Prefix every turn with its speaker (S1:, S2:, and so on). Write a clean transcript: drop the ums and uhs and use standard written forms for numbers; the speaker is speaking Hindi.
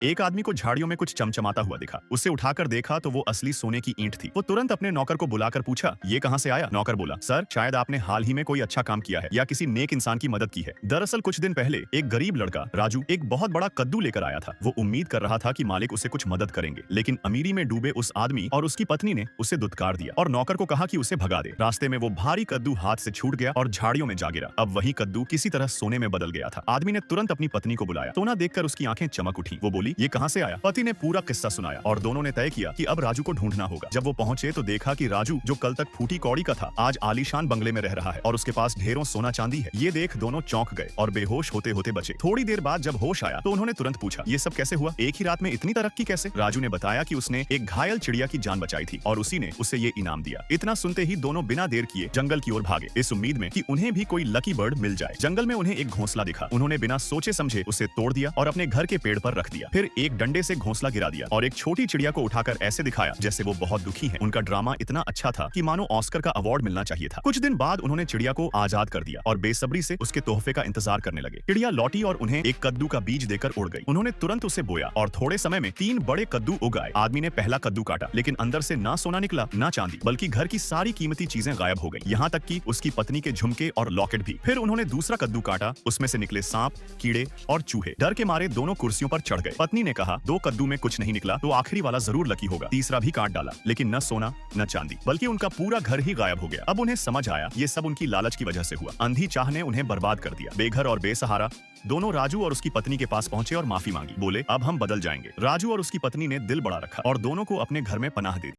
S1: एक आदमी को झाड़ियों में कुछ चमचमाता हुआ दिखा। उसे उठाकर देखा तो वो असली सोने की ईंट थी। वो तुरंत अपने नौकर को बुलाकर पूछा, ये कहाँ से आया? नौकर बोला, सर शायद आपने हाल ही में कोई अच्छा काम किया है या किसी नेक इंसान की मदद की है। दरअसल कुछ दिन पहले एक गरीब लड़का राजू एक बहुत बड़ा कद्दू लेकर आया था। वो उम्मीद कर रहा था कि मालिक उसे कुछ मदद करेंगे, लेकिन अमीरी में डूबे उस आदमी और उसकी पत्नी ने उसे दुत्कार दिया और नौकर को कहा कि उसे भगा दे। रास्ते में वो भारी कद्दू हाथ से छूट गया और झाड़ियों में जा गिरा। अब वही कद्दू किसी तरह सोने में बदल गया था। आदमी ने तुरंत अपनी पत्नी को बुलाया। सोना देखकर उसकी आंखें चमक उठी। वो बोली, ये कहाँ से आया? पति ने पूरा किस्सा सुनाया और दोनों ने तय किया कि अब राजू को ढूंढना होगा। जब वो पहुंचे तो देखा कि राजू जो कल तक फूटी कौड़ी का था, आज आलीशान बंगले में रह रहा है और उसके पास ढेरों सोना चांदी है। ये देख दोनों चौंक गए और बेहोश होते होते बचे। थोड़ी देर बाद जब होश आया तो उन्होंने तुरंत पूछा, ये सब कैसे हुआ? एक ही रात में इतनी तरक्की कैसे? राजू ने बताया कि उसने एक घायल चिड़िया की जान बचाई थी और उसी ने उसे ये इनाम दिया। इतना सुनते ही दोनों बिना देर किए जंगल की ओर भागे, इस उम्मीद में कि उन्हें भी कोई लकी बर्ड मिल जाए। जंगल में उन्हें एक घोंसला दिखा। उन्होंने बिना सोचे समझे उसे तोड़ दिया और अपने घर के पेड़ पर रख दिया। फिर एक डंडे से घोंसला गिरा दिया और एक छोटी चिड़िया को उठाकर ऐसे दिखाया जैसे वो बहुत दुखी है। उनका ड्रामा इतना अच्छा था कि मानो ऑस्कर का अवार्ड मिलना चाहिए था। कुछ दिन बाद उन्होंने चिड़िया को आजाद कर दिया और बेसब्री से उसके तोहफे का इंतजार करने लगे। चिड़िया लौटी और उन्हें एक कद्दू का बीज देकर उड़ गई। उन्होंने तुरंत उसे बोया और थोड़े समय में 3 बड़े कद्दू उग आए। आदमी ने पहला कद्दू काटा, लेकिन अंदर से ना सोना निकला ना चांदी, बल्कि घर की सारी कीमती चीजें गायब हो गई, यहाँ तक कि उसकी पत्नी के झुमके और लॉकेट भी। फिर उन्होंने दूसरा कद्दू काटा, उसमें से निकले सांप, कीड़े और चूहे। डर के मारे दोनों कुर्सियों पर चढ़ गए। पत्नी ने कहा, 2 कद्दू में कुछ नहीं निकला तो आखिरी वाला जरूर लकी होगा। तीसरा भी काट डाला, लेकिन न सोना न चांदी, बल्कि उनका पूरा घर ही गायब हो गया। अब उन्हें समझ आया ये सब उनकी लालच की वजह से हुआ। अंधी चाह ने उन्हें बर्बाद कर दिया। बेघर और बेसहारा दोनों राजू और उसकी पत्नी के पास पहुंचे और माफी मांगी। बोले, अब हम बदल जाएंगे। राजू और उसकी पत्नी ने दिल बड़ा रखा और दोनों को अपने घर में पनाह दी।